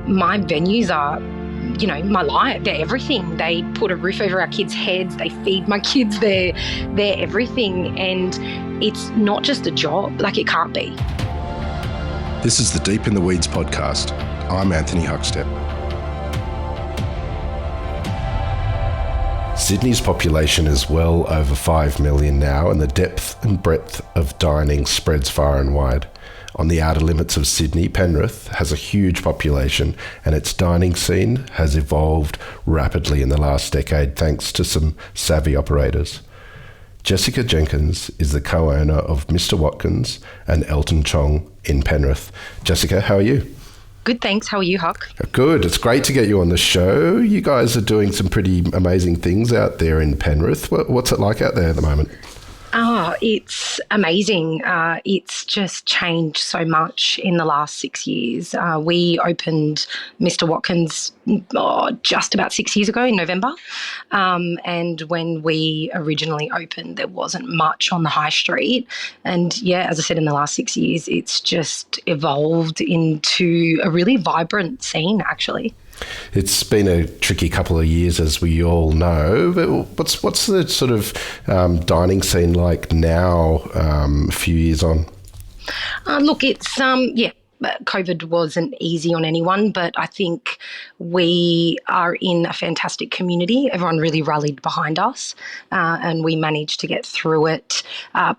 my venues are, my life. They're everything. They put a roof over our kids' heads. They feed my kids. They're everything. And it's not just a job. Like, it can't be. This is the Deep in the Weeds podcast. I'm Anthony Huckstep. Sydney's population is well over 5 million now, and the depth and breadth of dining spreads far and wide. On the outer limits of Sydney, Penrith has a huge population, and its dining scene has evolved rapidly in the last decade thanks to some savvy operators. Jessica Jenkins is the co-owner of Mr. Watkins and Elton Chong in Penrith. Jessica, how are you? Good, thanks. How are you, Huck? Good. It's great to get you on the show. You guys are doing some pretty amazing things out there in Penrith. What's it like out there at the moment? Oh, it's amazing. It's just changed so much in the last 6 years. We opened Mr. Watkins just about 6 years ago in November. And when we originally opened, there wasn't much on the high street. And yeah, as I said, in the last 6 years, it's just evolved into a really vibrant scene, actually. It's been a tricky couple of years, as we all know. But what's the sort of dining scene like now, a few years on? Look, it's COVID wasn't easy on anyone, but I think we are in a fantastic community. Everyone really rallied behind us, and we managed to get through it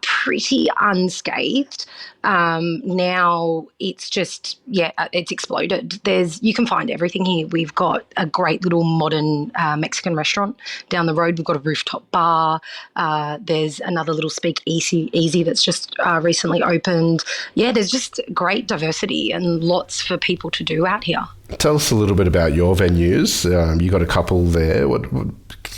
pretty unscathed. Now it's just, it's exploded. You can find everything here. We've got a great little modern Mexican restaurant down the road. We've got a rooftop bar. There's another little speak easy that's just recently opened. Yeah, there's just great diversity and lots for people to do out here. Tell us a little bit about your venues. You got a couple there.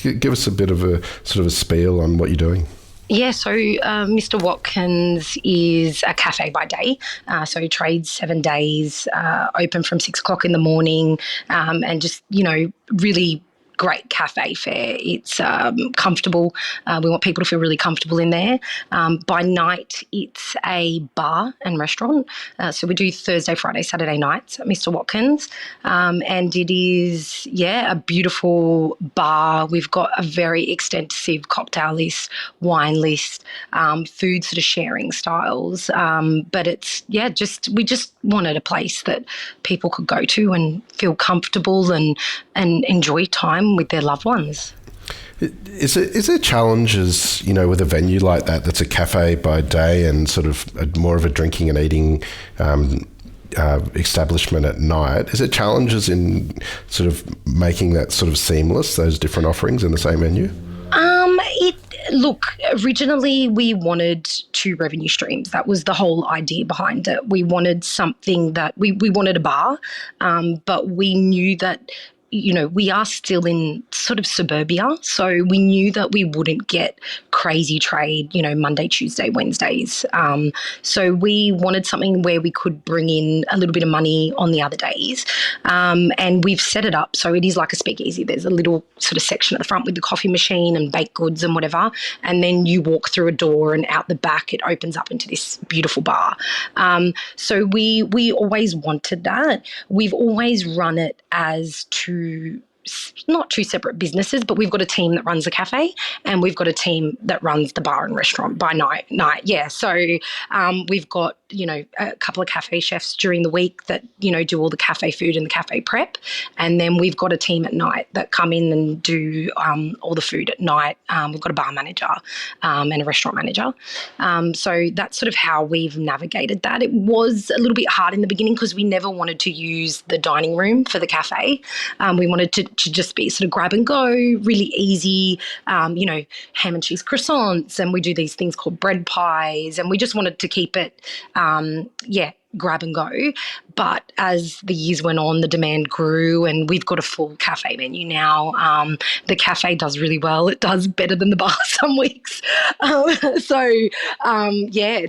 Give us a bit of a sort of a spiel on what you're doing. Yeah, so Mr. Watkins is a cafe by day. So he trades 7 days, open from 6 o'clock in the morning, and just, really great cafe fare. It's comfortable. We want people to feel really comfortable in there. By night, it's a bar and restaurant. So we do Thursday, Friday, Saturday nights at Mr. Watkins. And it is, a beautiful bar. We've got a very extensive cocktail list, wine list, food sort of sharing styles. But it's, we just wanted a place that people could go to and feel comfortable and enjoy time with their loved ones. Is there challenges, with a venue like that that's a cafe by day and sort of more of a drinking and eating establishment at night? Is there challenges in sort of making that sort of seamless, those different offerings in the same venue? Look, originally we wanted 2 revenue streams. That was the whole idea behind it. We wanted something that we wanted a bar, but we knew that we are still in sort of suburbia, so we knew that we wouldn't get crazy trade, Monday, Tuesday, Wednesdays. So we wanted something where we could bring in a little bit of money on the other days. And we've set it up so it is like a speakeasy. There's a little sort of section at the front with the coffee machine and baked goods and whatever. And then you walk through a door and out the back it opens up into this beautiful bar. So we always wanted that. We've always run it as not 2 separate businesses, but we've got a team that runs the cafe and we've got a team that runs the bar and restaurant by night. Yeah. So we've got, a couple of cafe chefs during the week that, do all the cafe food and the cafe prep. And then we've got a team at night that come in and do all the food at night. We've got a bar manager and a restaurant manager. So that's sort of how we've navigated that. It was a little bit hard in the beginning because we never wanted to use the dining room for the cafe. We wanted to just be sort of grab and go, really easy, ham and cheese croissants. And we do these things called bread pies. And we just wanted to keep it, grab and go. But as the years went on, the demand grew and we've got a full cafe menu now. The cafe does really well. It does better than the bar some weeks. It's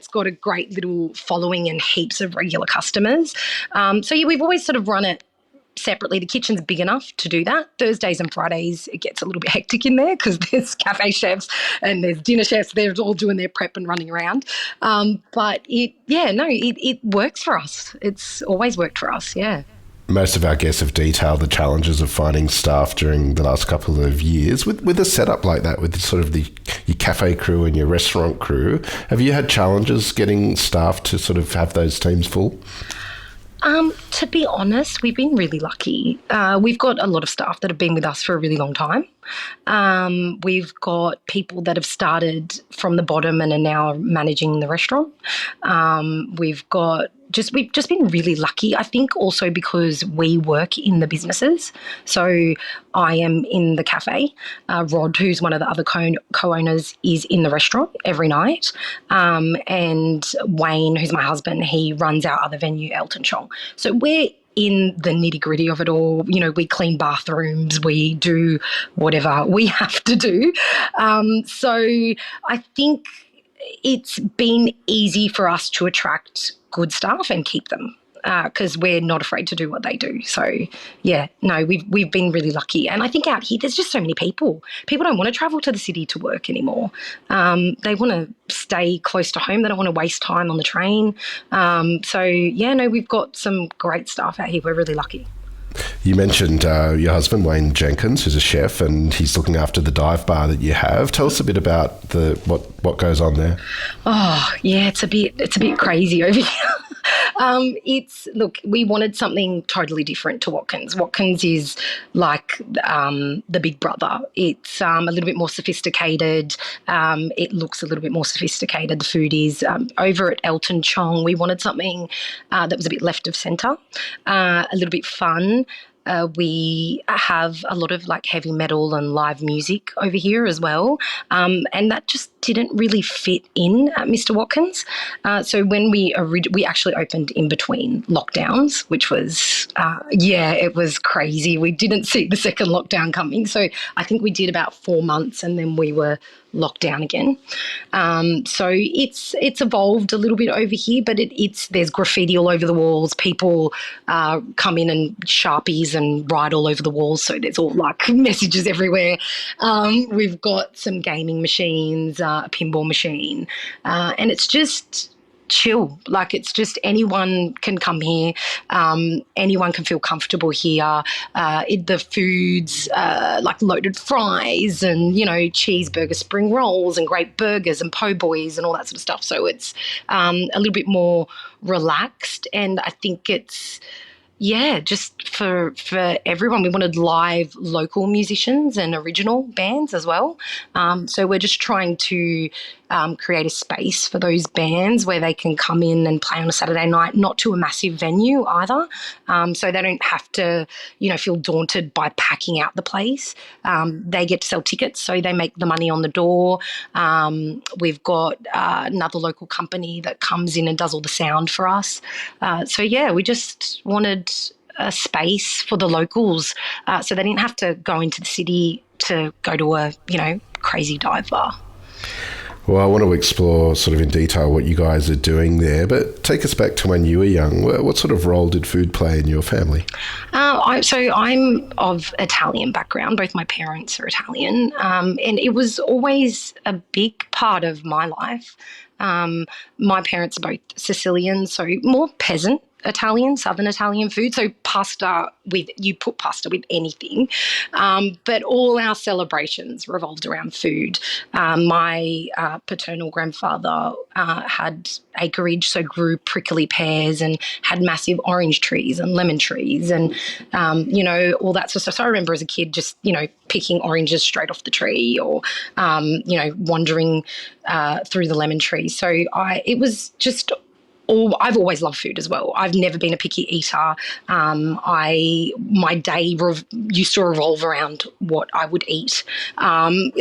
got a great little following and heaps of regular customers. We've always sort of run it separately. The kitchen's big enough to do that. Thursdays and Fridays, it gets a little bit hectic in there because there's cafe chefs and there's dinner chefs. They're all doing their prep and running around. But it works for us. It's always worked for us, yeah. most of our guests have detailed the challenges of finding staff during the last couple of years. With a setup like that, with sort of your cafe crew and your restaurant crew, have you had challenges getting staff to sort of have those teams full? To be honest, we've been really lucky. We've got a lot of staff that have been with us for a really long time. We've got people that have started from the bottom and are now managing the restaurant. We've just been really lucky. I think also because we work in the businesses. So I am in the cafe. Rod, who's one of the other co-owners, is in the restaurant every night. And Wayne, who's my husband, he runs our other venue, Elton Chong. So we're in the nitty gritty of it all. You know, we clean bathrooms, we do whatever we have to do. So I think it's been easy for us to attract good staff and keep them because we're not afraid to do what they do. So yeah, no, we've been really lucky. And I think out here there's just so many people. People don't want to travel to the city to work anymore. They want to stay close to home. They don't want to waste time on the train. So yeah, no, we've got some great staff out here. We're really lucky. You mentioned your husband, Wayne Jenkins, who's a chef, and he's looking after the dive bar that you have. Tell us a bit about what goes on there. Oh, yeah, it's a bit crazy over here. Look, we wanted something totally different to Watkins. Watkins is like the big brother. It's a little bit more sophisticated. It looks a little bit more sophisticated. The food is. Over at Elton Chong, we wanted something that was a bit left of centre, a little bit fun. We have a lot of like heavy metal and live music over here as well. And that just didn't really fit in at Mr. Watkins. So when we actually opened in between lockdowns, which was, it was crazy. We didn't see the second lockdown coming. So I think we did about 4 months and then we were locked down again. So it's evolved a little bit over here, but there's graffiti all over the walls. People come in and Sharpies and write all over the walls. So there's all like messages everywhere. We've got some gaming machines, a pinball machine, and it's just chill. Like it's just anyone can come here. Anyone can feel comfortable here. The food's like loaded fries and, you know, cheeseburger spring rolls and great burgers and po' boys and all that sort of stuff. So it's a little bit more relaxed, and I think it's just for everyone. We wanted live local musicians and original bands as well. So we're just trying to create a space for those bands where they can come in and play on a Saturday night, not to a massive venue either. So they don't have to, you know, feel daunted by packing out the place. They get to sell tickets, so they make the money on the door. We've got another local company that comes in and does all the sound for us. So yeah, we just wanted a space for the locals so they didn't have to go into the city to go to a, you know, crazy dive bar. Well, I want to explore sort of in detail what you guys are doing there, but take us back to when you were young. What sort of role did food play in your family? I'm of Italian background. Both my parents are Italian, and it was always a big part of my life. My parents are both Sicilian, so more peasant Italian, Southern Italian food. So you put pasta with anything. But all our celebrations revolved around food. My paternal grandfather had acreage, so grew prickly pears and had massive orange trees and lemon trees and, you know, all that sort of stuff. So I remember as a kid just, you know, picking oranges straight off the tree or, you know, wandering through the lemon trees. So it was just I've always loved food as well. I've never been a picky eater. My day used to revolve around what I would eat. I've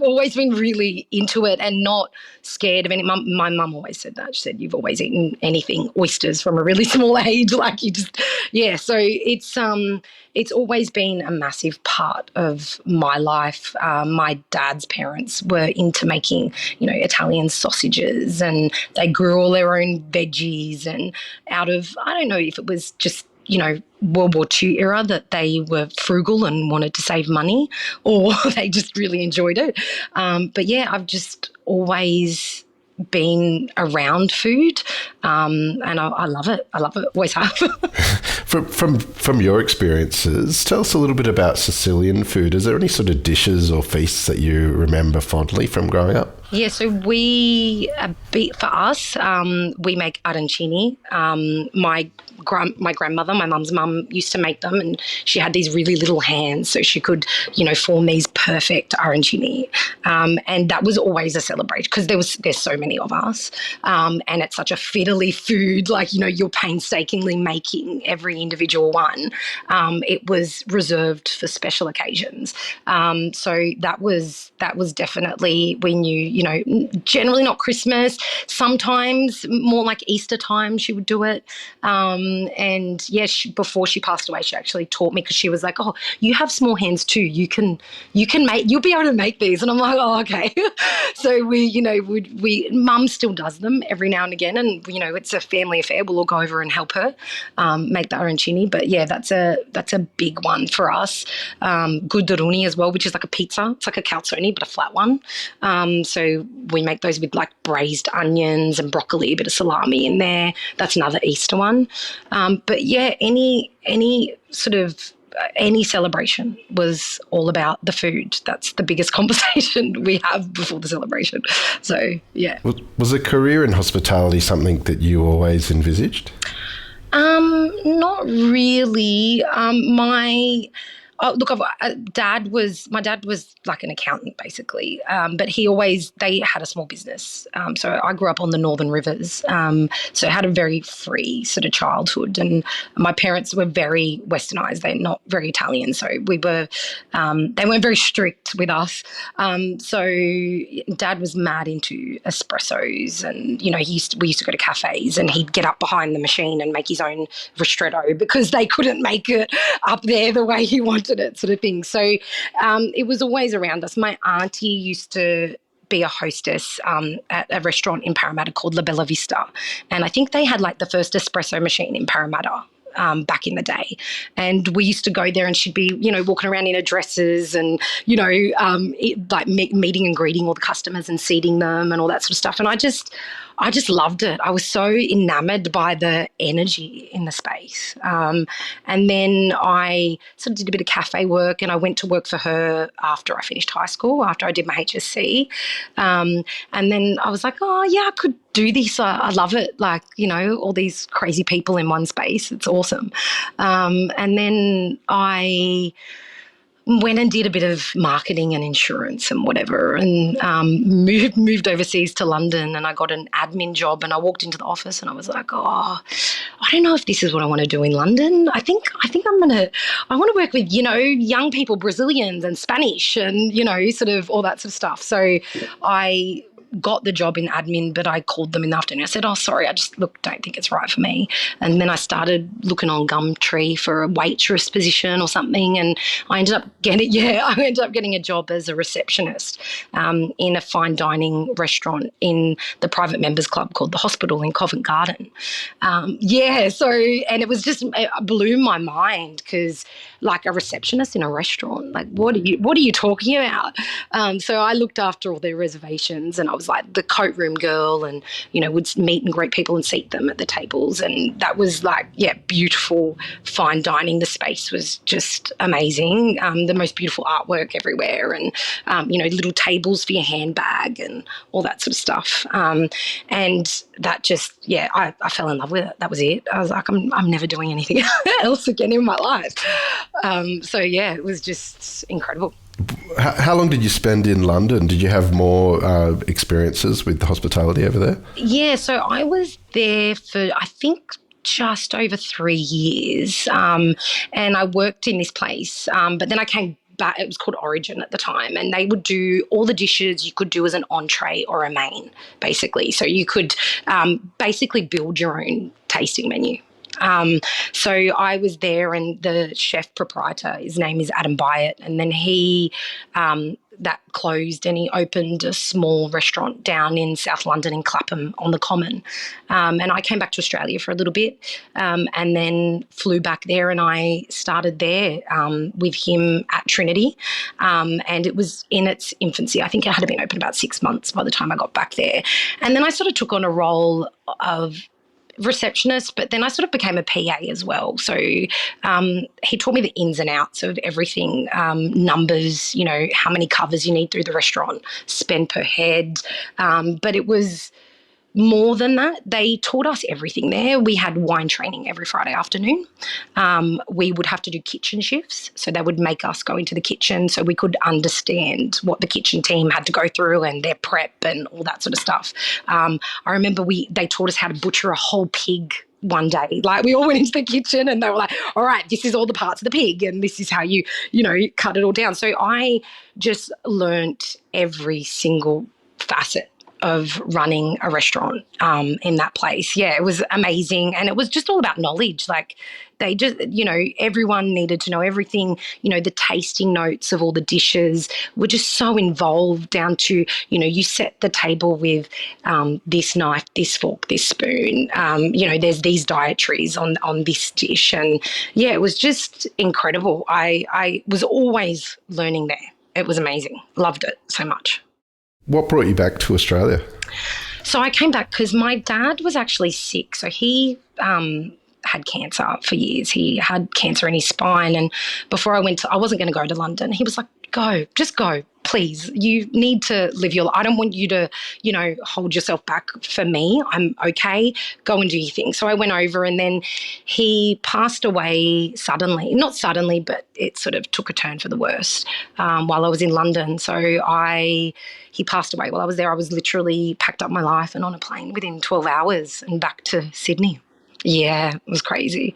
always been really into it and not scared of any. My mum always said that. She said, "You've always eaten anything, oysters from a really small age." Like you just, yeah. So it's always been a massive part of my life. My dad's parents were into making, you know, Italian sausages, and they grew all their own veggies. And out of, I don't know if it was just, you know, World War II era that they were frugal and wanted to save money, or they just really enjoyed it. But yeah, I've just always been around food, and I love it. I love it. Always have. From your experiences, tell us a little bit about Sicilian food. Is there any sort of dishes or feasts that you remember fondly from growing up? Yeah, so for us, we make arancini. My grandmother, my mum's mum, used to make them, and she had these really little hands, so she could, form these perfect arancini. And that was always a celebration because there's so many of us, and it's such a fiddly food. Like you're painstakingly making every individual one. It was reserved for special occasions. So that was definitely we knew. Generally not Christmas. Sometimes more like Easter time she would do it. And yeah, before she passed away, she actually taught me because she was like, "Oh, you have small hands too. You'll be able to make these." And I'm like, "Oh, okay." So Mum still does them every now and again, and it's a family affair. We'll all go over and help her make the arancini. But yeah, that's a big one for us. Guduruni as well, which is like a pizza. It's like a calzone but a flat one. So we make those with like braised onions and broccoli, a bit of salami in there. That's another Easter one. But yeah, any sort of any celebration was all about the food. That's the biggest conversation we have before the celebration. So yeah. Was a career in hospitality something that you always envisaged? Not really. My dad was like an accountant basically, but they had a small business. So I grew up on the Northern Rivers, so I had a very free sort of childhood, and my parents were very Westernized. They're not very Italian, so they weren't very strict with us. So Dad was mad into espressos, and we used to go to cafes, and he'd get up behind the machine and make his own ristretto because they couldn't make it up there the way he wanted it, sort of thing. So it was always around us. My auntie used to be a hostess at a restaurant in Parramatta called La Bella Vista, and I think they had like the first espresso machine in Parramatta. Back in the day, and we used to go there, and she'd be, walking around in her dresses, and meeting and greeting all the customers and seating them and all that sort of stuff. And I just loved it. I was so enamored by the energy in the space. And then I sort of did a bit of cafe work, and I went to work for her after I finished high school, after I did my HSC. And then I was like, oh yeah, I could do this. I love it. Like, all these crazy people in one space. It's awesome. And then I went and did a bit of marketing and insurance and whatever, and moved overseas to London, and I got an admin job, and I walked into the office and I was like, oh, I don't know if this is what I want to do in London. I want to work with, young people, Brazilians and Spanish and, sort of all that sort of stuff. So I got the job in admin, but I called them in the afternoon. I said, oh, sorry, I just don't think it's right for me. And then I started looking on Gumtree for a waitress position or something, and I ended up getting a job as a receptionist in a fine dining restaurant in the private members club called The Hospital in Covent Garden. And it was just, it blew my mind because like a receptionist in a restaurant, like what are you talking about? So I looked after all their reservations, and I was like the coat room girl, and would meet and greet people and seat them at the tables, and that was like, yeah, beautiful fine dining. The space was just amazing. The most beautiful artwork everywhere, and little tables for your handbag and all that sort of stuff. And that just, yeah, I fell in love with it. That was it. I was like, I'm never doing anything else again in my life. So yeah, it was just incredible. How long did you spend in London? Did you have more experiences with the hospitality over there? Yeah, so I was there for, I think, just over 3 years, and I worked in this place, but then I came back. It was called Origin at the time, and they would do all the dishes you could do as an entree or a main, basically. So you could basically build your own tasting menu. So I was there, and the chef proprietor, his name is Adam Byatt, and then he that closed, and he opened a small restaurant down in South London in Clapham on the Common. And I came back to Australia for a little bit, and then flew back there, and I started there with him at Trinity. And it was in its infancy. I think it had been open about 6 months by the time I got back there. And then I sort of took on a role of receptionist, but then I sort of became a PA as well. So he taught me the ins and outs of everything, numbers, how many covers you need through the restaurant, spend per head. But it was more than that. They taught us everything there. We had wine training every Friday afternoon. We would have to do kitchen shifts. So they would make us go into the kitchen so we could understand what the kitchen team had to go through and their prep and all that sort of stuff. I remember they taught us how to butcher a whole pig one day. Like, we all went into the kitchen and they were like, all right, this is all the parts of the pig and this is how you cut it all down. So I just learnt every single facet of running a restaurant in that place. Yeah, it was amazing. And it was just all about knowledge. Like, they just, everyone needed to know everything. The tasting notes of all the dishes were just so involved, down to, you set the table with this knife, this fork, this spoon. There's these dietaries on this dish. And yeah, it was just incredible. I was always learning there. It was amazing. Loved it so much. What brought you back to Australia? So I came back because my dad was actually sick. So he had cancer for years. He had cancer in his spine. And before I wasn't going to go to London. He was like, just go, please. You need to live your life. I don't want you to, hold yourself back for me. I'm okay. Go and do your thing. So I went over, and then he passed away suddenly. Not suddenly, but it sort of took a turn for the worse while I was in London. So he passed away while I was there. I was literally packed up my life and on a plane within 12 hours and back to Sydney. Yeah, it was crazy.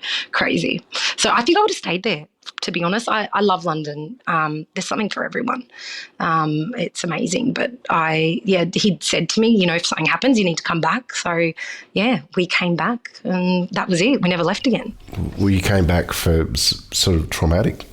So I think I would have stayed there, to be honest. I love London. There's something for everyone. It's amazing. But he'd said to me, if something happens, you need to come back. So, yeah, we came back and that was it. We never left again. Well, you came back for sort of traumatic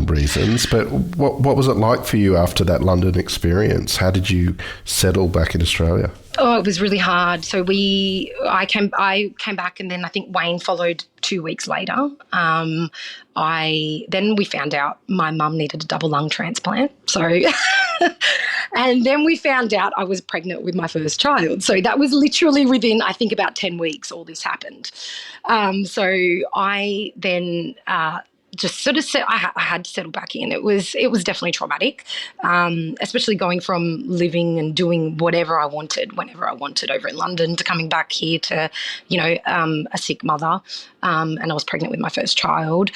reasons, but what was it like for you after that London experience? How did you settle back in Australia? Oh, it was really hard. So I came back, and then I think Wayne followed 2 weeks later. Then we found out my mum needed a double lung transplant. So, and then we found out I was pregnant with my first child. So that was literally within, I think, about 10 weeks, all this happened. So I then just sort of I had to settle back in. It was definitely traumatic, especially going from living and doing whatever I wanted, whenever I wanted over in London, to coming back here to, a sick mother, and I was pregnant with my first child.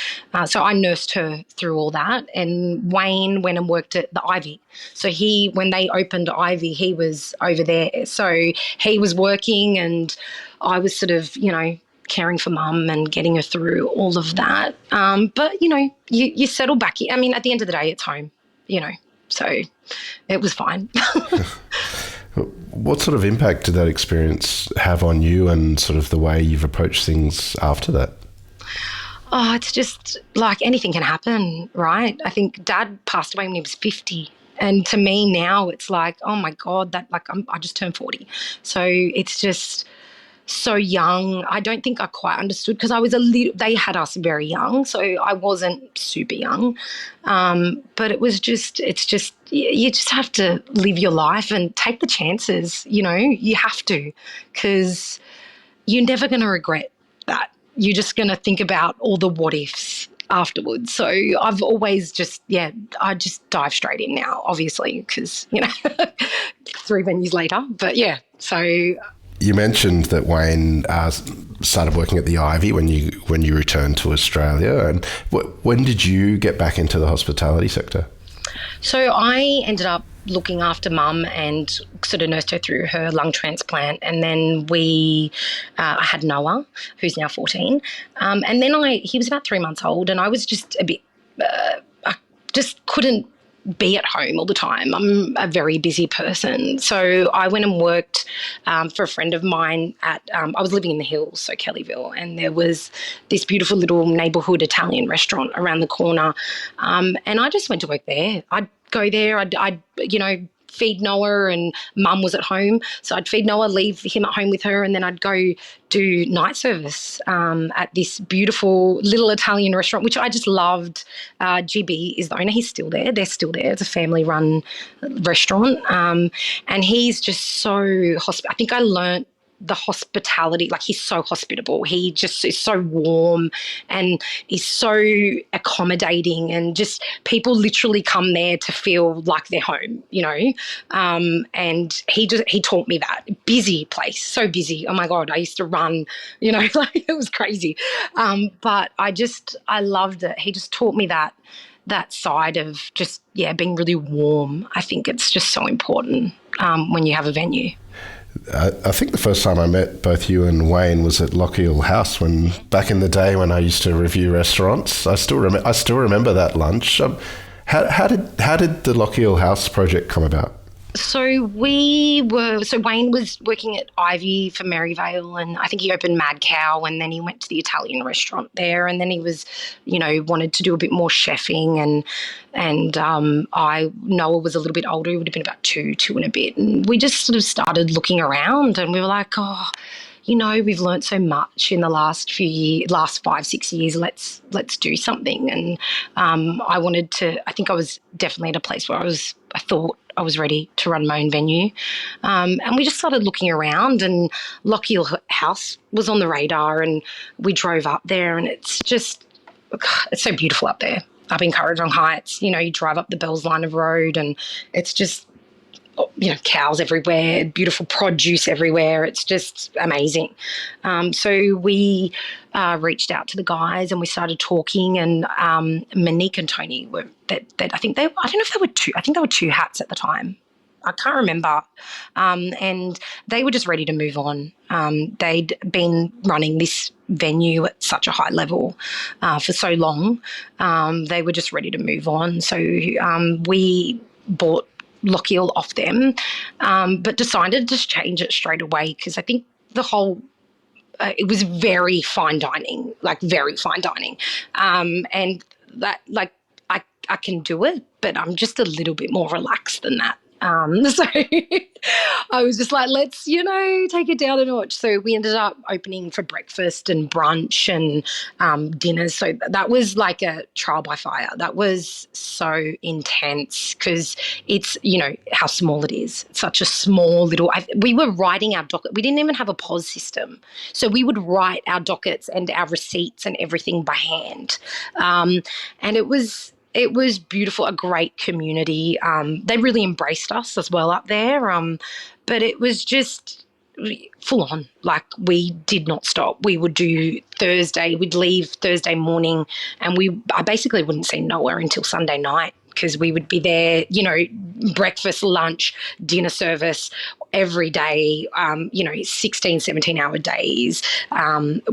So I nursed her through all that. And Wayne went and worked at the Ivy. So when they opened Ivy, he was over there. So he was working, and I was sort of, caring for mum and getting her through all of that. But, you settle back. I mean, at the end of the day, it's home, so it was fine. What sort of impact did that experience have on you and sort of the way you've approached things after that? Oh, it's just like anything can happen, right? I think Dad passed away when he was 50. And to me now, it's like, oh my God, I just turned 40. So it's just so young. I don't think I quite understood, because they had us very young, so I wasn't super young. But it's just, you just have to live your life and take the chances, you have to, because you're never going to regret that. You're just going to think about all the what ifs afterwards. So I've always I just dive straight in now, obviously, because, 3 venues later. But yeah, so... You mentioned that Wayne started working at the Ivy when you returned to Australia. And when did you get back into the hospitality sector? So I ended up looking after mum and sort of nursed her through her lung transplant. And then I had Noah, who's now 14. And then he was about 3 months old, and I was just a bit, I just couldn't be at home all the time. I'm a very busy person. So I went and worked for a friend of mine I was living in the hills, so Kellyville, and there was this beautiful little neighbourhood Italian restaurant around the corner. And I just went to work there. I'd go there, I'd feed Noah, and Mum was at home. So I'd feed Noah, leave him at home with her, and then I'd go do night service at this beautiful little Italian restaurant, which I just loved. GB is the owner. He's still there. They're still there. It's a family-run restaurant. And he's just so I think I learnt the hospitality. Like, he's so hospitable. He just is so warm, and he's so accommodating, and just people literally come there to feel like they're home, and he taught me that. Busy place, so busy. Oh my God, I used to run, like it was crazy. But I loved it. He just taught me that side of just, being really warm. I think it's just so important when you have a venue. I think the first time I met both you and Wayne was at Locke House, when back in the day when I used to review restaurants. I still remember that lunch. How did the Locke House project come about? So Wayne was working at Ivy for Maryvale, and I think he opened Mad Cow, and then he went to the Italian restaurant there, and then he was, wanted to do a bit more chefing, and Noah was a little bit older. He would have been about two and a bit, and we just sort of started looking around, and we were like, we've learned so much in the last 5-6 years. Let's do something. And I think I was definitely at a place where I thought I was ready to run my own venue. And we just started looking around, and Locke House was on the radar, and we drove up there, and it's so beautiful up there, up in Currajong Heights. You drive up the Bells Line of Road, and it's just, cows everywhere, beautiful produce everywhere. It's just amazing. So we reached out to the guys, and we started talking, and Monique and Tony were I don't know if they were two. I think they were two hats at the time. I can't remember. And they were just ready to move on. They'd been running this venue at such a high level for so long. They were just ready to move on. So we bought Lochiel off them, but decided to just change it straight away, because I think the whole it was very fine dining, like very fine dining, and that, like, I can do it, but I'm just a little bit more relaxed than that. So I was just like, let's, take it down a notch. So we ended up opening for breakfast and brunch and dinners. So that was like a trial by fire. That was so intense, because it's, how small it is. It's such a small little, we were writing our docket. We didn't even have a POS system. So we would write our dockets and our receipts and everything by hand. And it was beautiful, a great community. They really embraced us as well up there. But it was just full on. Like, we did not stop. We would do Thursday. We'd leave Thursday morning, and I basically wouldn't see Noah until Sunday night, because we would be there, breakfast, lunch, dinner service every day, 16, 17-hour days.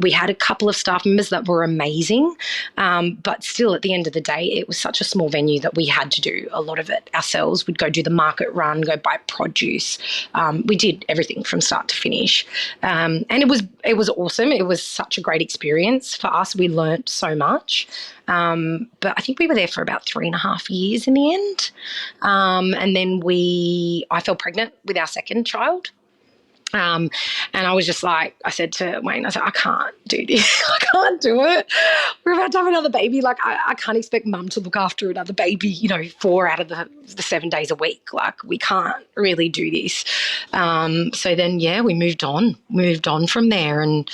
We had a couple of staff members that were amazing, but still, at the end of the day, it was such a small venue that we had to do a lot of it ourselves. We'd go do the market run, go buy produce. We did everything from start to finish. And it was awesome. It was such a great experience for us. We learnt so much. But I think we were there for about 3.5 years in the end. And then I fell pregnant with our second child. And I was just like, I said to Wayne, I can't do this. I can't do it. We're about to have another baby. Like, I can't expect mum to look after another baby, 4 out of the 7 days a week. Like, we can't really do this. So then, we moved on from there, and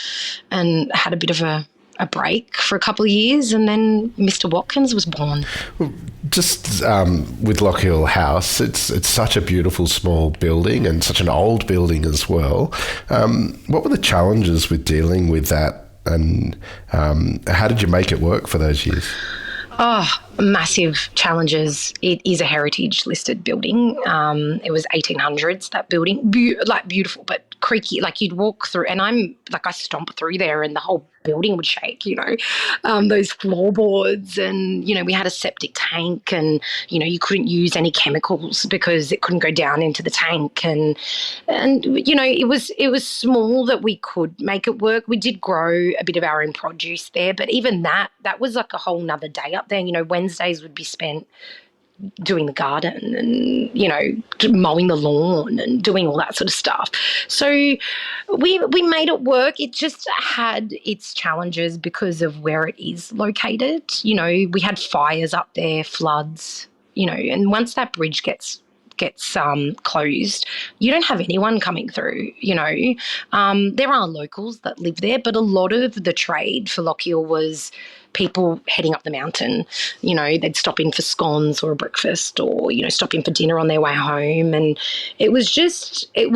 had a bit of a break for a couple of years, and then Mr. Watkins was born. Just with Locke House, it's such a beautiful small building, and such an old building as well. What were the challenges with dealing with that, and how did you make it work for those years? Oh, massive challenges. It is a heritage listed building. It was 1800s, that building, beautiful, but creaky. Like you'd walk through, and I stomp through there and the whole building would shake, those floorboards. And, we had a septic tank, and, you couldn't use any chemicals because it couldn't go down into the tank. And it was small that we could make it work. We did grow a bit of our own produce there, but even that was like a whole nother day up there. Wednesdays would be spent doing the garden and, mowing the lawn and doing all that sort of stuff. So we made it work. It just had its challenges because of where it is located. We had fires up there, floods, and once that bridge gets closed, you don't have anyone coming through. There are locals that live there, but a lot of the trade for Lochiel was people heading up the mountain. They'd stop in for scones or a breakfast, or stop in for dinner on their way home. And it was just a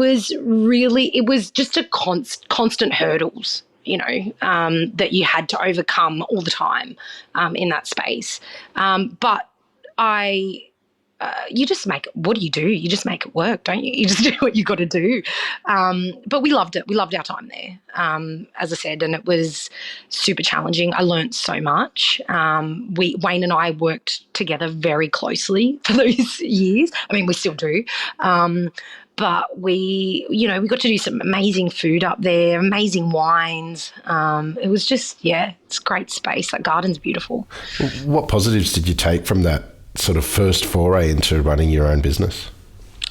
constant hurdles, that you had to overcome all the time in that space. But you just what do? You just make it work, don't you? You just do what you got to do. But we loved it. We loved our time there, as I said, and it was super challenging. I learned so much. Wayne and I worked together very closely for those years. I mean, we still do. But we got to do some amazing food up there, amazing wines. It was just, it's a great space. That garden's beautiful. What positives did you take from that sort of first foray into running your own business?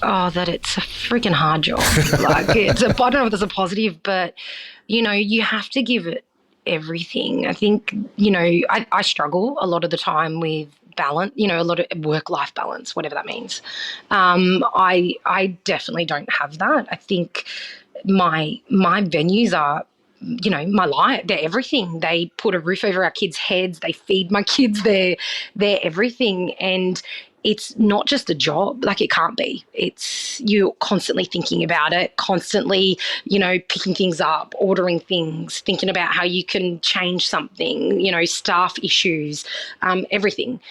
Oh, that it's a freaking hard job. I don't know if there's a positive, but, you have to give it everything. I think, I struggle a lot of the time with balance, a lot of work-life balance, whatever that means. I definitely don't have that. I think my venues are, my life, they're everything. They put a roof over our kids' heads. They feed my kids. They're everything. And it's not just a job. Like, it can't be. It's you're constantly thinking about it, constantly, picking things up, ordering things, thinking about how you can change something, staff issues, everything.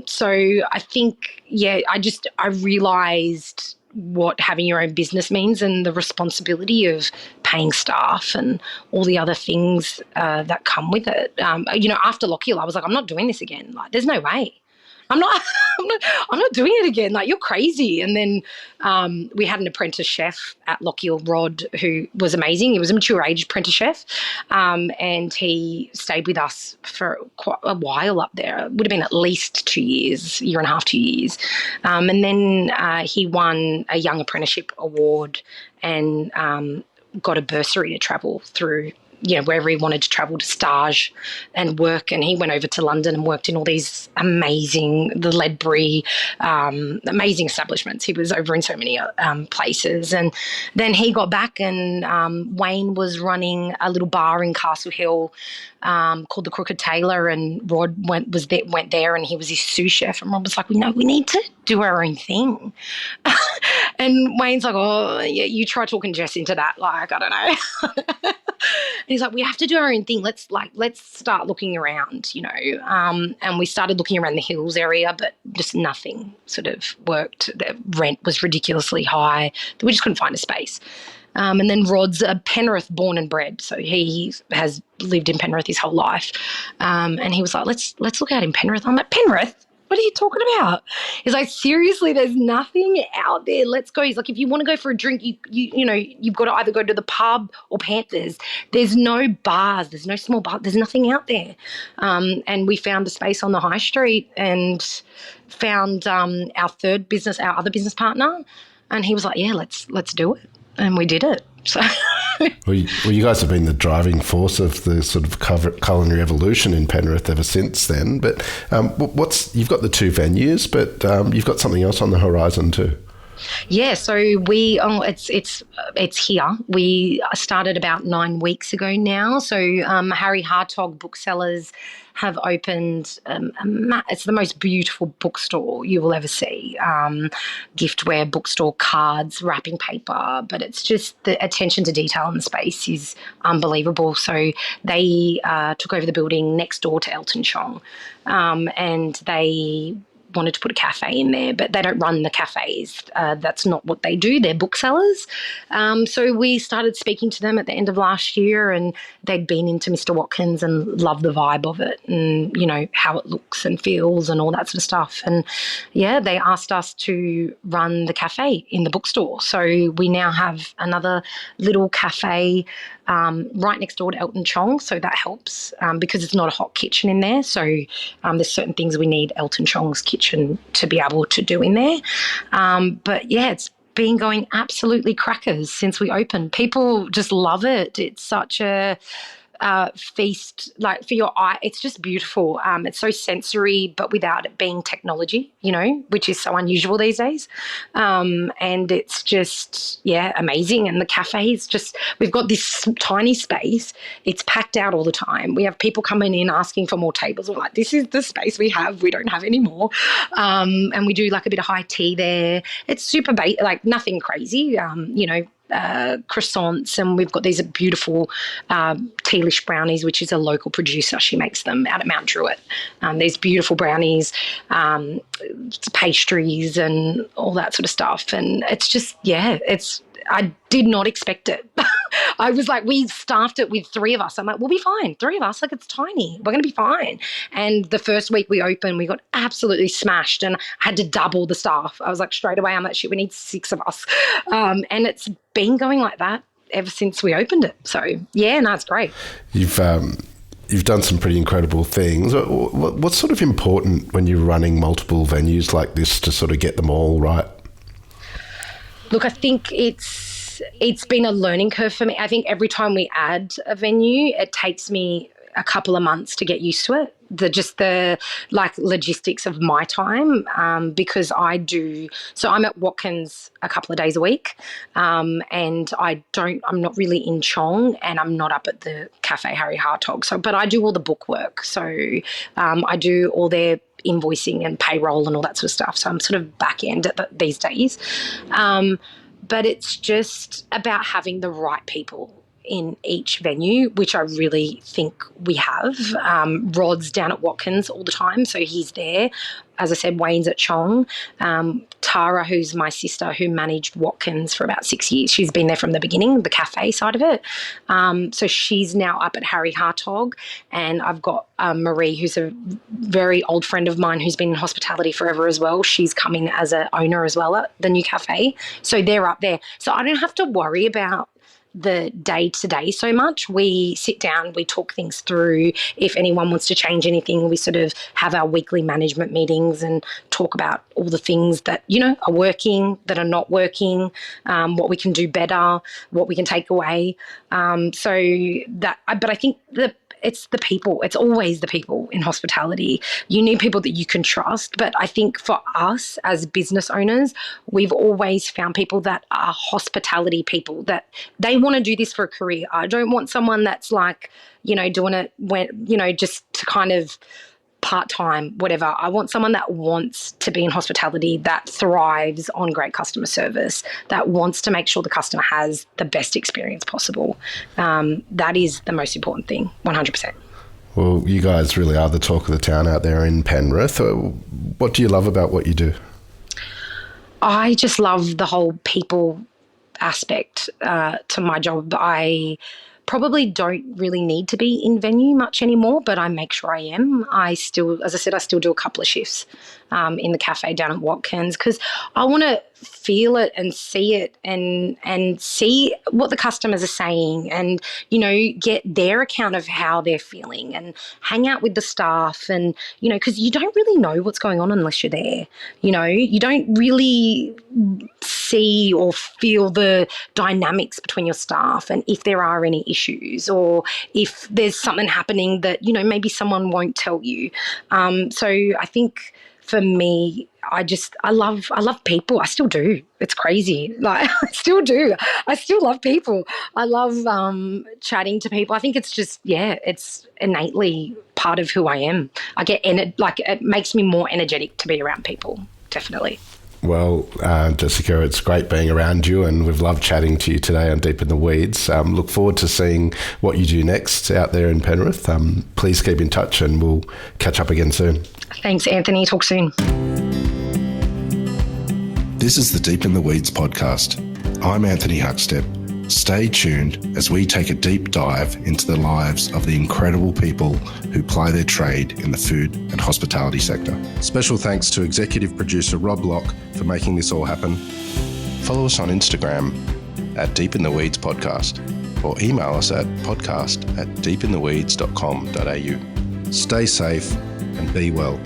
So I think, I realised what having your own business means and the responsibility of paying staff and all the other things that come with it. After Lochiel, I was like, I'm not doing this again. Like, there's no way. I'm not doing it again. Like, you're crazy. And then we had an apprentice chef at Lochiel, Rod, who was amazing. He was a mature age apprentice chef, and he stayed with us for quite a while up there. It would have been at least 2 years, year and a half, 2 years. And then he won a young apprenticeship award and got a bursary to travel through, wherever he wanted to travel to stage and work. And he went over to London and worked in all these the Ledbury, amazing establishments. He was over in so many places. And then he got back, and Wayne was running a little bar in Castle Hill called the Crooked Tailor, and Rod went there, and he was his sous chef. And Rod was like, we need to do our own thing. And Wayne's like, oh, yeah, you try talking Jess into that. Like, I don't know. And he's like, we have to do our own thing. Let's start looking around, and we started looking around the hills area, but just nothing sort of worked. The rent was ridiculously high. We just couldn't find a space. And then Rod's a Penrith born and bred, so he has lived in Penrith his whole life. And he was like, let's look out in Penrith. I'm like, Penrith? What are you talking about? He's like, seriously, there's nothing out there. Let's go. He's like, if you want to go for a drink, you've got to either go to the pub or Panthers. There's no bars. There's no small bar. There's nothing out there. And we found a space on the high street and found our other business partner. And he was like, yeah, let's do it. And we did it. So. Well, you guys have been the driving force of the sort of culinary evolution in Penrith ever since then. But you've got the two venues, but you've got something else on the horizon too. Yeah, so it's here. We started about 9 weeks ago now. So Harry Hartog booksellers have opened. It's the most beautiful bookstore you will ever see. Giftware bookstore, cards, wrapping paper, but it's just the attention to detail in the space is unbelievable. So they took over the building next door to Elton Chong, and they wanted to put a cafe in there, but they don't run the cafes. That's not what they do. They're booksellers. So we started speaking to them at the end of last year, and they'd been into Mr. Watkins and loved the vibe of it, and how it looks and feels and all that sort of stuff. And yeah, they asked us to run the cafe in the bookstore. So we now have another little cafe right next door to Elton Chong, so that helps because it's not a hot kitchen in there. So there's certain things we need Elton Chong's kitchen to be able to do in there. But yeah, it's been going absolutely crackers since we opened. People just love it. It's such a feast, like for your eye. It's just beautiful. It's so sensory, but without it being technology, which is so unusual these days. And it's just, yeah, amazing. And the cafe is just, we've got this tiny space. It's packed out all the time. We have people coming in asking for more tables. We're like, this is the space we have. We don't have any more. And we do like a bit of high tea there. It's super, like nothing crazy, croissants, and we've got these beautiful tealish brownies, which is a local producer. She makes them out at Mount Druitt. These beautiful brownies, pastries, and all that sort of stuff. And it's just, yeah, I did not expect it. I was like, we staffed it with 3 of us. I'm like, we'll be fine. 3 of us, like it's tiny. We're going to be fine. And the first week we opened, we got absolutely smashed and I had to double the staff. I was like, straight away, I'm like, shit, we need 6 of us. And it's been going like that ever since we opened it. So, yeah, no, it's great. You've done some pretty incredible things. What's sort of important when you're running multiple venues like this to sort of get them all right? Look, I think it's been a learning curve for me. I think every time we add a venue, it takes me a couple of months to get used to it. The logistics of my time, because I'm at Watkins a couple of days a week, and I'm not really in Chong, and I'm not up at the Cafe Harry Hartog. But I do all the book work. So I do all their invoicing and payroll and all that sort of stuff. So I'm sort of back end these days. But it's just about having the right people in each venue, which I really think we have. Rod's down at Watkins all the time, so he's there. As I said, Wayne's at Chong. Tara, who's my sister, who managed Watkins for about 6 years, she's been there from the beginning, the cafe side of it. So she's now up at Harry Hartog. And I've got Marie, who's a very old friend of mine who's been in hospitality forever as well. She's coming as an owner as well at the new cafe. So they're up there. So I don't have to worry about the day-to-day so much. We sit down, we talk things through. If anyone wants to change anything, we sort of have our weekly management meetings and talk about all the things that, are working, that are not working, what we can do better, what we can take away. But I think it's the people. It's always the people in hospitality. You need people that you can trust. But I think for us as business owners, we've always found people that are hospitality people, that they want to do this for a career. I don't want someone that's like, doing it when, just to kind of part-time, whatever. I want someone that wants to be in hospitality, that thrives on great customer service, that wants to make sure the customer has the best experience possible. That is the most important thing, 100%. Well, you guys really are the talk of the town out there in Penrith. What do you love about what you do? I just love the whole people aspect to my job. I probably don't really need to be in venue much anymore, but I make sure I am. As I said, I still do a couple of shifts in the cafe down at Watkins because I want to feel it and see it and see what the customers are saying and, get their account of how they're feeling and hang out with the staff and, because you don't really know what's going on unless you're there. You don't really see or feel the dynamics between your staff and if there are any issues or if there's something happening that, maybe someone won't tell you. So I think for me, I love people. I still do. It's crazy. Like I still do. I still love people. I love chatting to people. I think it's just it's innately part of who I am. I get it makes me more energetic to be around people. Definitely. Well, Jessica, it's great being around you, and we've loved chatting to you today on Deep in the Weeds. Look forward to seeing what you do next out there in Penrith. Please keep in touch, and we'll catch up again soon. Thanks, Anthony. Talk soon. This is the Deep in the Weeds podcast. I'm Anthony Huckstep. Stay tuned as we take a deep dive into the lives of the incredible people who ply their trade in the food and hospitality sector. Special thanks to executive producer Rob Locke for making this all happen. Follow us on Instagram at Deep in the Weeds Podcast, or email us at podcast@deepintheweeds.com.au. Stay safe and be well.